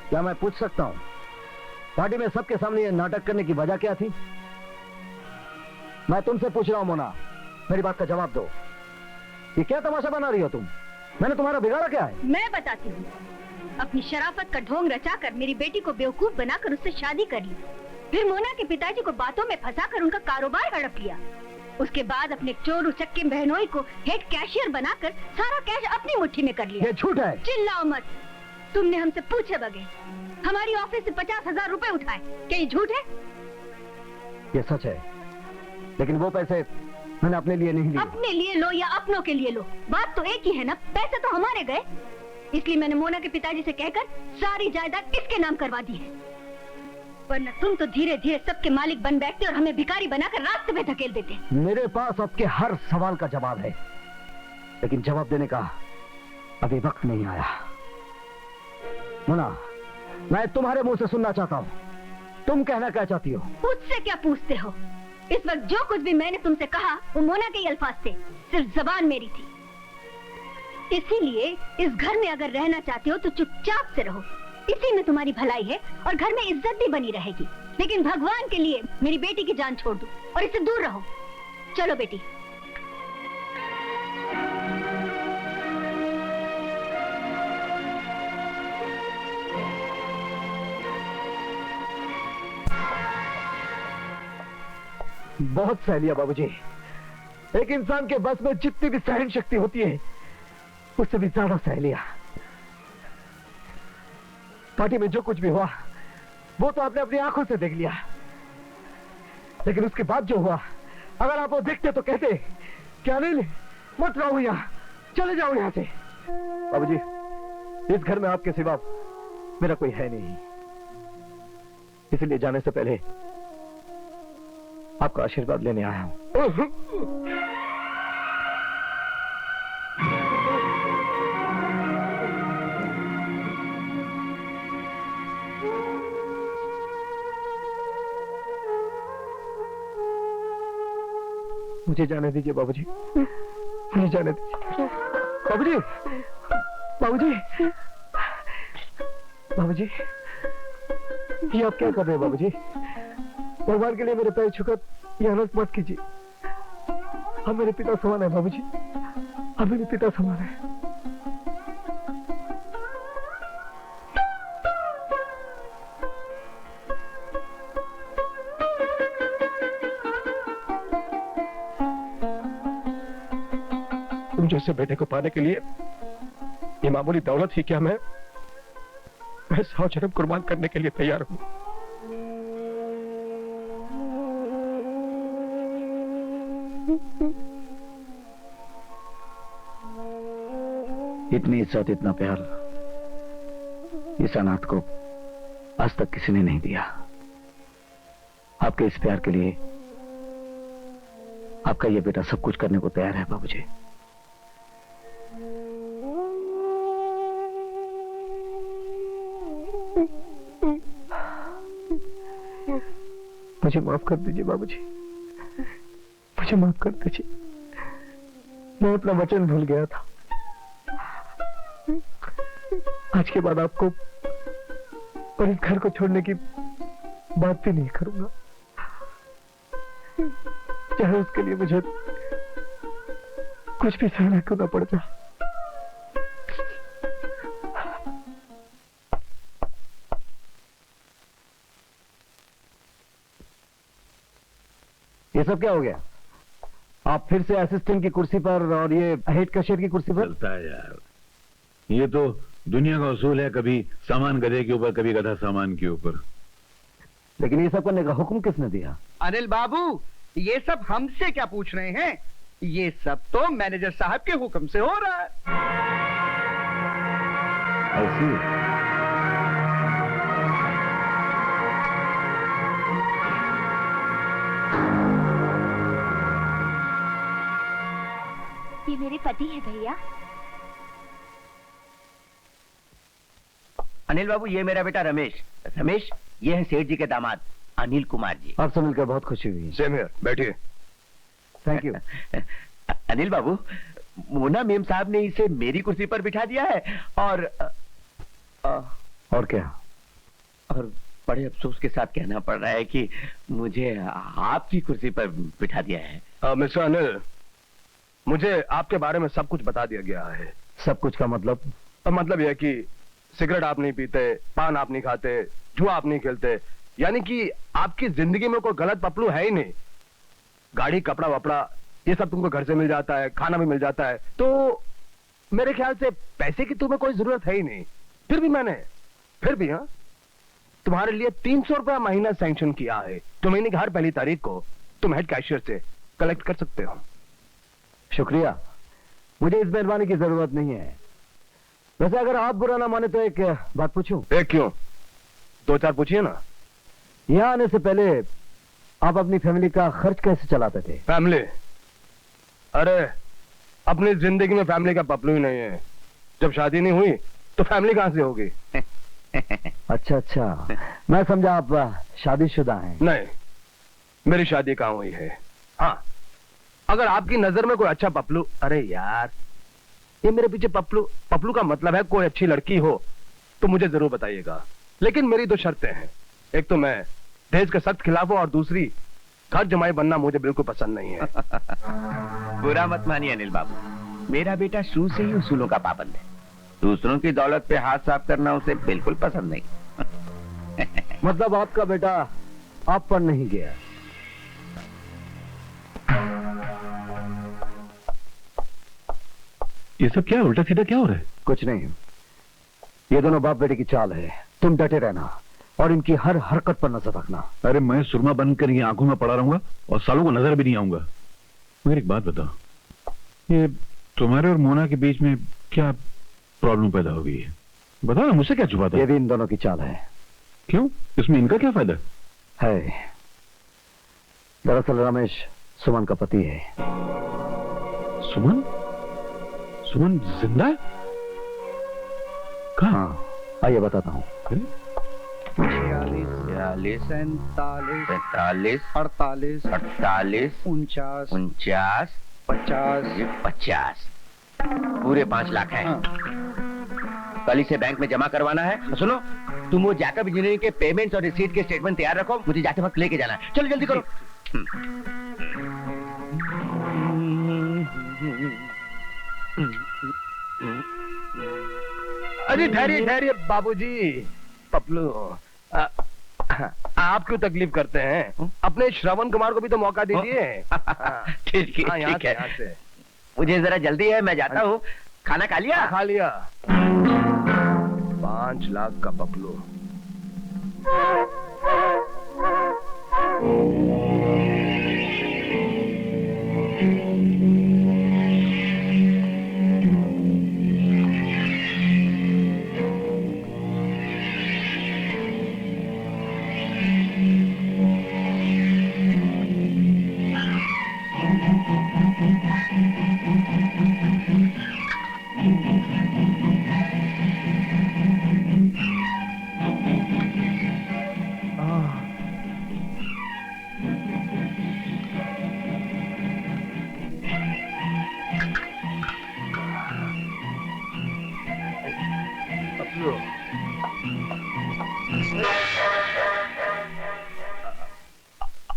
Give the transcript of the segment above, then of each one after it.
क्या मैं पूछ सकता हूं, पार्टी में सबके सामने ये नाटक करने की वजह क्या थी? मैं तुमसे पूछ रहा हूं मोना, मेरी बात का जवाब दो। ये क्या तमाशा बना रही हो तुम? मैंने तुम्हारा बिगाड़ा क्या है? मैं बताती हूँ। अपनी शराफत का ढोंग रचाकर मेरी बेटी को बेवकूफ बनाकर उससे शादी कर ली, फिर मोना के पिताजी को बातों में फंसाकर उनका कारोबार हड़प लिया। उसके बाद अपने चोर उचक्के बहनोई को हेड कैशियर बनाकर सारा कैश अपनी मुट्ठी में कर लिया। ये झूठ है। चिल्लाओ मत। तुमने हमसे पूछे बगैर हमारी ऑफिस से 50,000 रुपए उठाए, क्या ये झूठ है? ये सच है, लेकिन वो पैसे मैंने अपने लिए नहीं लिए। अपने लिए लो या अपनों के लिए लो, बात तो एक ही है ना। पैसे तो हमारे गए, इसलिए मैंने मोना के पिताजी से कहकर सारी जायदाद इसके नाम करवा दी है। वरना तुम तो धीरे धीरे सबके मालिक बन बैठते और हमें भिखारी बनाकर रास्ते में धकेल देते। मेरे पास आपके हर सवाल का जवाब है, लेकिन जवाब देने का अभी वक्त नहीं आया। मोना, मैं तुम्हारे मुंह से सुनना चाहता हूँ, तुम कहना क्या चाहती हो? मुझसे क्या पूछते हो? इस वक्त जो कुछ भी मैंने तुमसे कहा वो मोना के ही अल्फाज थे, सिर्फ जबान मेरी थी। इसीलिए इस घर में अगर रहना चाहते हो तो चुपचाप से रहो, इसी में तुम्हारी भलाई है और घर में इज्जत भी बनी रहेगी। लेकिन भगवान के लिए मेरी बेटी की जान छोड़ दो और इससे दूर रहो। चलो बेटी। बहुत सह लिया बाबूजी। एक इंसान के बस में जितनी भी सहन शक्ति होती है उससे भी ज्यादा सह लिया। पार्टी में जो कुछ भी हुआ वो तो आपने अपनी आंखों से देख लिया, लेकिन उसके बाद जो हुआ, अगर आप वो देखते तो कहते क्या नहीं, मत रहो यहाँ, चले जाओ यहाँ से। बाबूजी, इस घर में आपके सिवा मेरा कोई है नहीं, इसलिए जाने से पहले आपका आशीर्वाद लेने आया हूं। मुझे जाने दीजिए बाबूजी, मुझे जाने दीजिए। बाबूजी, बाबूजी, बाबूजी, ये आप क्या कर रहे हैं बाबूजी? भगवान के लिए मेरे पैर छूकर यानत मत कीजिए। आप मेरे पिता समान है बाबूजी, आप मेरे पिता समान है। तुम जैसे बेटे को पाने के लिए ये मामूली दौलत ही क्या, मैं 100 जन्म कुर्बान करने के लिए तैयार हूं। इतनी इज्जत, इतना प्यार इस अनाथ को आज तक किसी ने नहीं दिया। आपके इस प्यार के लिए आपका ये बेटा सब कुछ करने को तैयार है बाबूजी। मुझे माफ कर दीजिए बाबूजी, मुझे माफ कर दीजिए। मैं अपना वचन भूल गया था। आज के बाद आपको और इस घर को छोड़ने की बात भी नहीं करूंगा, चाहे उसके लिए मुझे कुछ भी सहना क्यों ना पड़ जाए। ये सब क्या हो गया? आप फिर से असिस्टेंट की कुर्सी पर और ये हेड कैशियर की कुर्सी पर? चलता है यार, ये तो दुनिया का उसूल है, कभी सामान गधे के ऊपर, कभी गधा सामान के ऊपर। लेकिन ये सब करने का हुक्म किसने दिया? अनिल बाबू, ये सब हमसे क्या पूछ रहे हैं? ये सब तो मैनेजर साहब के हुक्म से हो रहा है। ऐसी ये मेरे पति है भैया। अनिल बाबू, ये मेरा बेटा रमेश। रमेश, ये है सेठ जी के दामाद अनिल कुमार जी। आपसे मिलकर बहुत खुशी हुई। सेम हियर, बैठिए। Thank you. Anil Babu, Mona ma'am साहब ने इसे मेरी कुर्सी पर बिठा दिया है और क्या? और बड़े अफसोस के साथ कहना पड़ रहा है कि मुझे आपकी कुर्सी पर बिठा दिया है। मिस्टर अनिल, मुझे आपके बारे में सब कुछ बता दिया गया है। सब कुछ का मतलब? मतलब यह कि सिगरेट आप नहीं पीते, पान आप नहीं खाते, जुआ आप नहीं खेलते, यानी कि आपकी जिंदगी में कोई गलत पपलू है ही नहीं। गाड़ी, कपड़ा वपड़ा ये सब तुमको घर से मिल जाता है, खाना भी मिल जाता है, तो मेरे ख्याल से पैसे की तुम्हें कोई जरूरत है ही नहीं। फिर भी हाँ, तुम्हारे लिए 300 रुपया महीना सैंक्शन किया है, जो महीने की हर पहली तारीख को तुम हेड कैशियर से कलेक्ट कर सकते हो। शुक्रिया, मुझे इस मेहरबानी की जरूरत नहीं है। वैसे अगर आप बुरा ना माने तो एक बात पूछूं? एक क्यों, 2-4 पूछिए ना। यहाँ आने से पहले आप अपनी फैमिली का खर्च कैसे चलाते थे? फैमिली? अरे अपनी जिंदगी में फैमिली का पपलू ही नहीं है। जब शादी नहीं हुई तो फैमिली कहां से होगी? अच्छा, मैं समझा आप शादीशुदा हैं। नहीं, मेरी शादी कहां हुई है। हाँ, अगर आपकी नजर में कोई अच्छा पपलू, अरे यार ये मेरे पीछे पपलू का मतलब है कोई अच्छी लड़की हो तो मुझे जरूर बताइएगा। लेकिन मेरी 2 शर्तें हैं। एक तो मैं दहेज के सख्त खिलाफ हूं, और दूसरी घर जमाई बनना मुझे बिल्कुल पसंद नहीं है। बुरा मत मानिए अनिल बाबू, मेरा बेटा शुरू से ही उसूलों का पाबंद है। दूसरों की दौलत पे हाथ साफ करना उसे बिल्कुल पसंद नहीं। मतलब आपका बेटा आप पर नहीं गया? ये सब क्या उल्टा सीधा क्या हो रहा है? कुछ नहीं, ये दोनों बाप बेटे की चाल है। तुम डटे रहना और इनकी हर हरकत पर नजर रखना। अरे मैं सुरमा बनकर ये आंखों में पड़ा रहूंगा और सालों को नजर भी नहीं आऊंगा। मगर एक बात बताओ, ये तुम्हारे और मोना के बीच में क्या प्रॉब्लम पैदा हो गई है? बताओ ना, मुझसे क्या छुपाता है? ये भी इन दोनों की चाल है। क्यों, इसमें इनका क्या फायदा है? दरअसल रमेश सुमन का पति है। सुमन? सुमन जिंदा है? कहाँ? हाँ, आइए बताता हूँ। 46, 47, 48, 48, 49, 49, 50, 50, पूरे 5 लाख हैं। कल इसे बैंक में जमा करवाना है। सुनो, तुम वो जैकब इंजीनियरिंग के पेमेंट्स और रिसीट के स्टेटमेंट तैयार रखो, मुझे जाते वक्त लेके जाना है। चलो जल्दी करो। अरे ठहरिए बाबूजी। पपलू, आप क्यों तकलीफ करते हैं? अपने श्रवण कुमार को भी तो मौका दीजिए। ठीक है, यहाँ ठीक है। यहाँ से। मुझे जरा जल्दी है, मैं जाता हूँ। खाना खा लिया? खा लिया। 5 लाख का पपलू।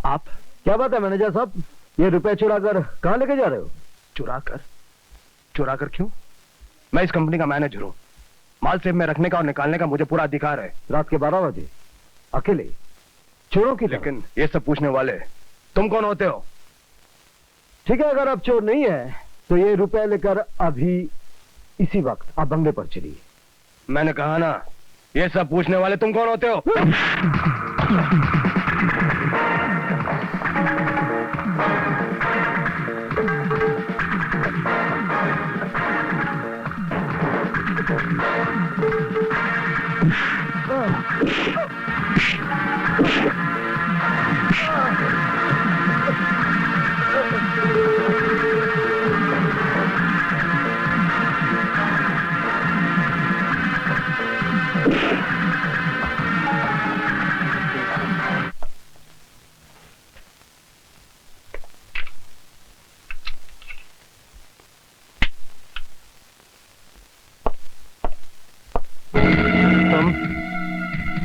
आप क्या बात है मैनेजर साहब, ये रुपए चुराकर कहाँ लेके जा रहे हो? चुराकर क्यों? मैं इस कंपनी का मैनेजर हूँ। माल सेफ में रखने का और निकालने का मुझे पूरा अधिकार है। रात के 12 बजे अकेले चोरों की? लेकिन ये सब पूछने वाले तुम कौन होते हो? ठीक है, अगर आप चोर नहीं है तो ये रुपए लेकर अभी इसी वक्त आप बंगले पर चलिए। मैंने कहा ना, ये सब पूछने वाले तुम कौन होते हो?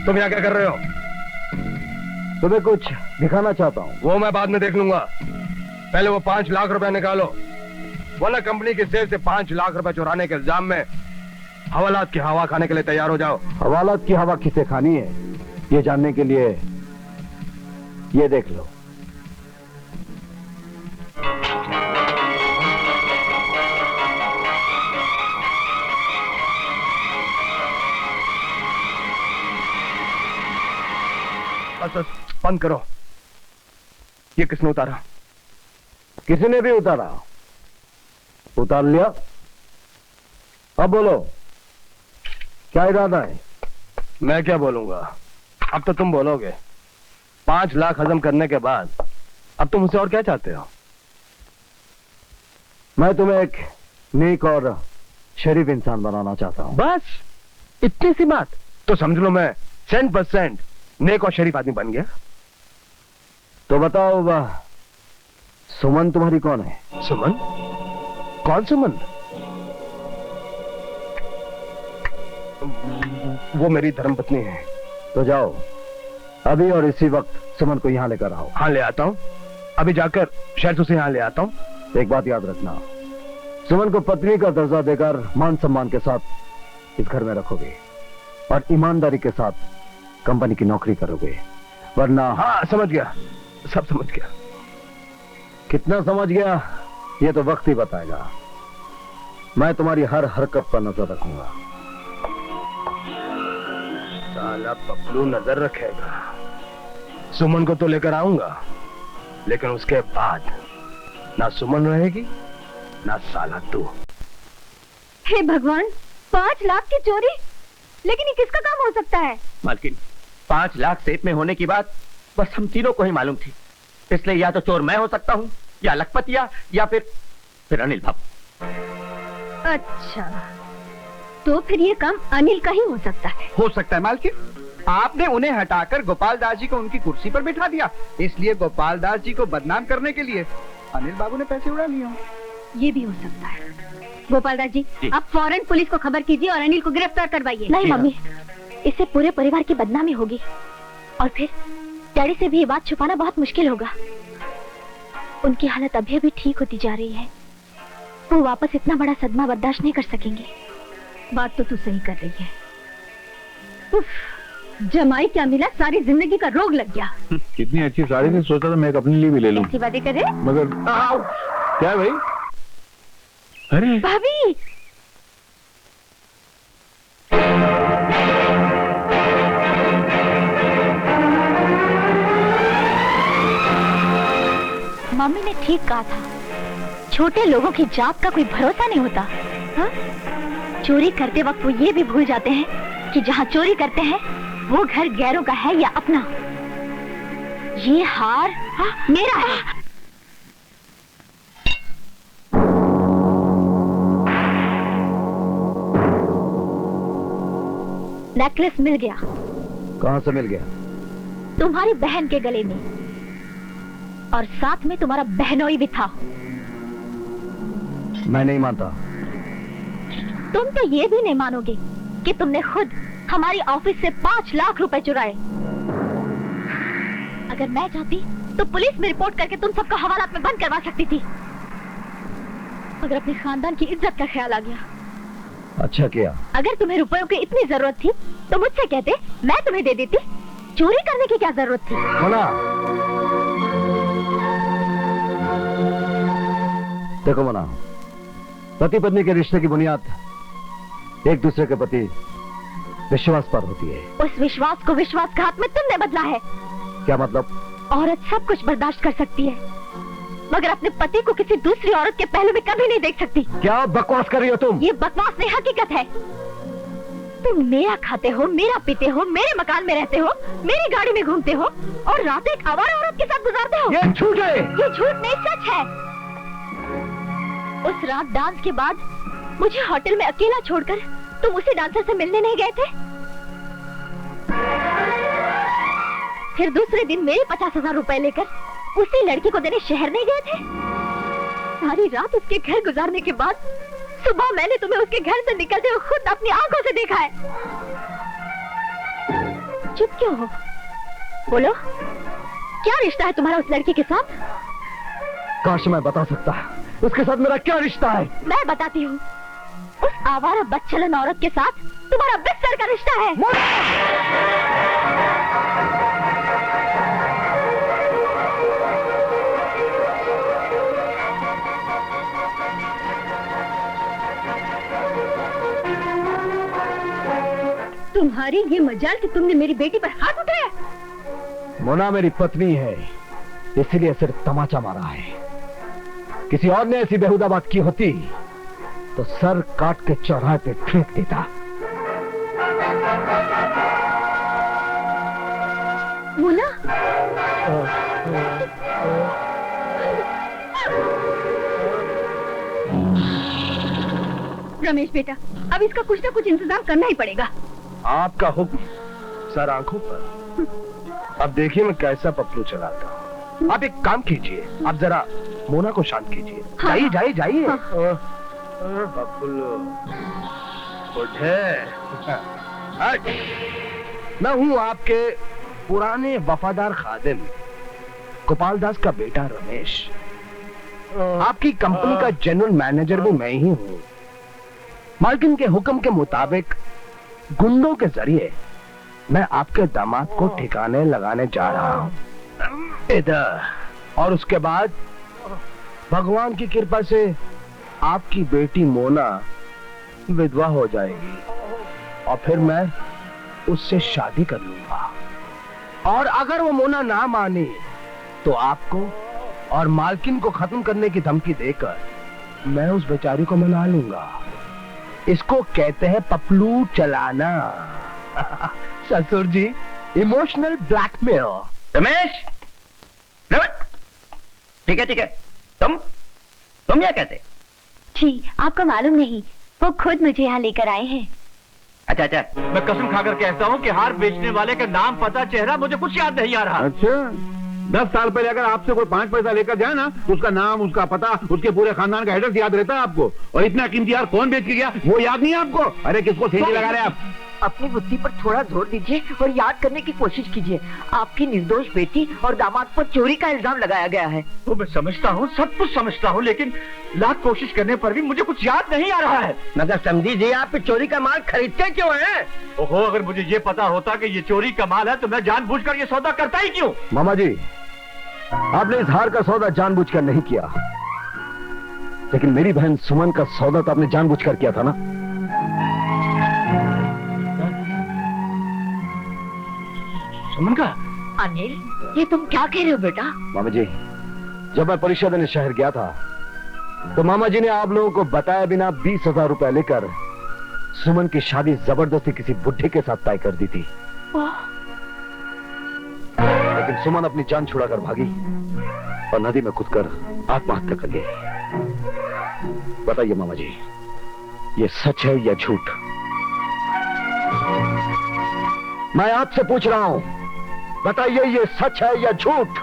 तुम यहाँ क्या कर रहे हो? तुम्हें कुछ दिखाना चाहता हूँ। वो मैं बाद में देख लूंगा, पहले वो 5 लाख रुपए निकालो, वरना कंपनी के शेयर से 5 लाख रुपए चुराने के इल्जाम में हवालात की हवा खाने के लिए तैयार हो जाओ। हवालात की हवा किसे खानी है, ये जानने के लिए ये देख लो। बस बंद करो। ये किसने उतारा? किसी ने भी उतारा, उतार लिया। अब बोलो, क्या इरादा है? मैं क्या बोलूंगा, अब तो तुम बोलोगे। 5 लाख हजम करने के बाद अब तुम मुझसे और क्या चाहते हो? मैं तुम्हें एक नेक और शरीफ इंसान बनाना चाहता हूँ। बस इतनी सी बात? तो समझ लो मैं 100% नेक और शरीफ आदमी बन गया। तो बताओ सुमन तुम्हारी कौन है? सुमन? कौन सुमन? वो मेरी धर्मपत्नी है। तो जाओ अभी और इसी वक्त सुमन को यहाँ लेकर आओ। हाँ ले आता हूँ, अभी जाकर शहर से उसे यहाँ ले आता हूँ। एक बात याद रखना, सुमन को पत्नी का दर्जा देकर मान सम्मान के साथ इस घर में रखोगे और ईमानदारी के साथ कंपनी की नौकरी करोगे, वरना। हाँ समझ गया, सब समझ गया। कितना समझ गया ये तो वक्त ही बताएगा। मैं तुम्हारी हर हरकत पर नजर रखूंगा। साला पपलू नजर रखेगा। सुमन को तो लेकर आऊंगा, लेकिन उसके बाद ना सुमन रहेगी ना साला तू। हे भगवान, 5 लाख की चोरी? लेकिन ये किसका काम हो सकता है? मालकिन, 5 लाख सेफ में होने की बात बस हम तीनों को ही मालूम थी, इसलिए या तो चोर मैं हो सकता हूँ, या लखपतिया, या फिर अनिल बाबू। अच्छा, तो फिर ये काम अनिल का ही हो सकता है। हो सकता है मालकिन। आपने उन्हें हटाकर गोपाल दास जी को उनकी कुर्सी पर बिठा दिया, इसलिए गोपाल दास जी को बदनाम करने के लिए अनिल बाबू ने पैसे उड़ा लिए। ये भी हो सकता है। गोपाल दास जी, आप फौरन पुलिस को खबर कीजिए और अनिल को गिरफ्तार करवाइए। नहीं मम्मी, इससे पूरे परिवार की बदनामी होगी और फिर डैडी से भी ये बात छुपाना बहुत मुश्किल होगा। उनकी हालत अभी अभी ठीक होती जा रही है, वो वापस इतना बड़ा सदमा बर्दाश्त नहीं कर सकेंगे। बात तो तू सही कर रही है। उफ, जमाई क्या मिला, सारी जिंदगी का रोग लग गया। कितनी अच्छी साड़ी थी, सोचा था मैं एक अपने लिए भी ले लूं, ऐसी बातें करे। मगर क्या है भाई? अरे भाभी, मम्मी ने ठीक कहा था, छोटे लोगों की जात का कोई भरोसा नहीं होता। हा? चोरी करते वक्त वो ये भी भूल जाते हैं कि जहाँ चोरी करते हैं वो घर गैरों का है या अपना। ये हार मेरा है। नेकलेस मिल गया। कहाँ से मिल गया? तुम्हारी बहन के गले में, और साथ में तुम्हारा बहनोई भी था। मैं नहीं मानता। तुम तो ये भी नहीं मानोगे कि तुमने खुद हमारी ऑफिस से 5 लाख रुपए चुराए। अगर मैं चाहती तो पुलिस में रिपोर्ट करके तुम सबको हवालात में बंद करवा सकती थी, मगर अपने खानदान की इज्जत का ख्याल आ गया। अच्छा किया। अगर तुम्हें रुपयों की इतनी जरूरत थी तो मुझसे कहते, मैं तुम्हें दे देती। चोरी करने की क्या जरूरत थी? मोना, देखो मोना, पति पत्नी के रिश्ते की बुनियाद एक दूसरे के प्रति विश्वास पर होती है। उस विश्वास को विश्वासघात में तुमने बदला है। क्या मतलब? औरत सब कुछ बर्दाश्त कर सकती है, मगर अपने पति को किसी दूसरी औरत के पहलू में कभी नहीं देख सकती। क्या बकवास कर रही हो तुम? ये बकवास नहीं, हकीकत है। तुम मेरा खाते हो, मेरा पीते हो, मेरे मकान में रहते हो, मेरी गाड़ी में घूमते हो और रात एक आवारा औरत के साथ गुजारते हो। ये झूठ है। ये झूठ नहीं, सच है। उस रात डांस के बाद मुझे होटल में अकेला छोड़कर तुम उसी डांसर से मिलने नहीं गए थे। फिर दूसरे दिन मेरे 50,000 रुपए लेकर उसी लड़की को देने शहर नहीं गए थे। सारी रात उसके घर गुजारने के बाद सुबह मैंने तुम्हें उसके घर से निकलते हुए खुद अपनी आंखों से देखा है। चुप क्यों हो? बोलो, क्या रिश्ता है तुम्हारा उस लड़की के साथ? काश मैं बता सकता उसके साथ मेरा क्या रिश्ता है। मैं बताती हूँ। उस आवारा बदचलन औरत के साथ तुम्हारा बिस्तर का रिश्ता है। तुम्हारी ये मजाल कि तुमने मेरी बेटी पर हाथ उठाया। मोना मेरी पत्नी है, इसलिए सिर्फ तमाचा मारा है। किसी और ने ऐसी बेहुदा बात की होती तो सर काट के चौराहे पे फेंक देता। मोना, रमेश बेटा, अब इसका कुछ ना कुछ इंतजाम करना ही पड़ेगा। आपका हुक्म सर आंखों पर। अब देखिए मैं कैसा पपलू चलाता हूँ। आप एक काम कीजिए, आप जरा मोना को शांत कीजिए। हाँ, जाइए जाइए जाइए। हाँ। पपलू उठे। हट। मैं हूँ आपके पुराने वफादार खादिम गोपाल दास का बेटा रमेश। आपकी कंपनी का जनरल मैनेजर भी मैं ही हूँ। मालकिन के हुक्म के मुताबिक गुंडों के जरिए मैं आपके दामाद को ठिकाने लगाने जा रहा हूँ इधर। और उसके बाद भगवान की कृपा से आपकी बेटी मोना विधवा हो जाएगी और फिर मैं उससे शादी कर लूंगा। और अगर वो मोना ना मानी तो आपको और मालकिन को खत्म करने की धमकी देकर मैं उस बेचारी को मना लूंगा। इसको कहते हैं पपलू चलाना। ससुर जी, इमोशनल ब्लैकमेल। रमेश, ठीक है तुम क्या कहते? जी, आपको मालूम नहीं, वो खुद मुझे यहाँ लेकर आए हैं। अच्छा। मैं कसम खाकर कहता हूँ कि हार बेचने वाले का नाम, पता, चेहरा मुझे कुछ याद नहीं आ रहा। अच्छा, 10 साल पहले अगर आपसे कोई 5 पैसा लेकर जाए ना तो उसका नाम, उसका पता, उसके पूरे खानदान का एड्रेस याद रहता है आपको। और इतना कीमती हार कौन बेच के गया वो याद नहीं है आपको? अरे किसको सीढ़ी लगा रहे आप? अपनी बुद्धि पर थोड़ा जोर दीजिए और याद करने की कोशिश कीजिए। आपकी निर्दोष बेटी और दामाद पर चोरी का इल्जाम लगाया गया है। वो मैं समझता हूँ, सब कुछ समझता हूँ, लेकिन लाख कोशिश करने पर भी मुझे कुछ याद नहीं आ रहा है। मगर समझी जी, आप चोरी का माल खरीदते क्यों हैं? ओहो, अगर मुझे ये पता होता कि ये चोरी का माल है तो मैं जानबूझकर ये सौदा करता ही क्यों? मामा जी, आपने इस हार का सौदा जानबूझकर नहीं किया, लेकिन मेरी बहन सुमन का सौदा तो आपने जानबूझकर किया था ना। सुमन का? अनिल, ये तुम क्या कह रहे हो बेटा? मामा जी, जब मैं परीक्षा देने शहर गया था तो मामा जी ने आप लोगों को बताया बिना 20,000 रुपए लेकर सुमन की शादी जबरदस्ती किसी बुढ़े के साथ तय कर दी थी। लेकिन सुमन अपनी जान छुड़ाकर भागी और नदी में कूदकर आत्महत्या कर ली। बताइए मामा जी, ये सच है या झूठ? मैं आपसे पूछ रहा हूं, बताइए ये सच है या झूठ?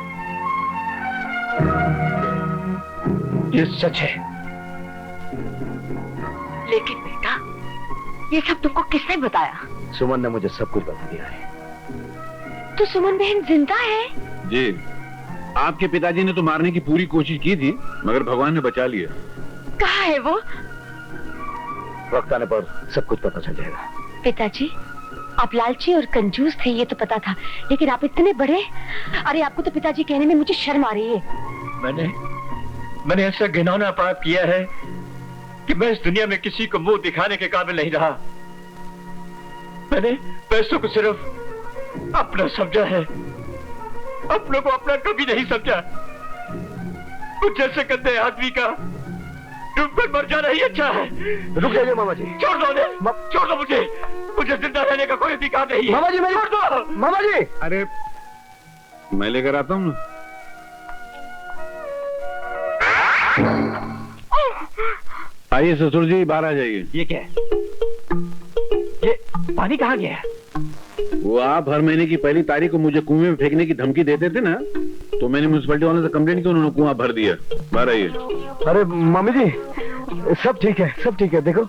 ये सच है। लेकिन बेटा, ये सब तुमको किसने बताया? सुमन ने मुझे सब कुछ बता दिया है। तो सुमन बहन जिंदा है? जी, आपके पिताजी ने तो मारने की पूरी कोशिश की थी, मगर भगवान ने बचा लिया। कहाँ है वो? वक्त आने पर सब कुछ पता चल जाएगा। पिताजी, आप लालची और कंजूस थे ये तो पता था, लेकिन आप इतने बड़े। अरे आपको तो पिताजी कहने में मुझे शर्म आ रही है। मैंने ऐसा घिनौना पाप किया है कि मैं इस दुनिया में किसी को मुंह दिखाने के काबिल नहीं रहा। मैंने पैसों को सिर्फ अपना समझा है, अपनों को अपना कभी नहीं समझा। कुछ जैसे गंदे आदमी का डूबकर मर जाना ही अच्छा है। रुक जाइए मामा जी। छोड़ दो छोड़ दो मुझे जिंदा रहने का कोई अधिकार नहीं है। मामा जी, मेरी छोड़ दो। मामा जी। अरे मैं लेकर आता हूँ ना। आइए ससुर जी, बाहर आ जाइए। ये क्या है? ये पानी कहाँ गया? वो आप हर महीने की पहली तारीख को मुझे कुएं में फेंकने की धमकी देते थे ना, तो मैंने म्युनिसिपैलिटी वालों से कंप्लेंट की, उन्होंने कुआं भर दिया। बाहर आइए। अरे मामी जी, सब ठीक है, सब ठीक है। देखो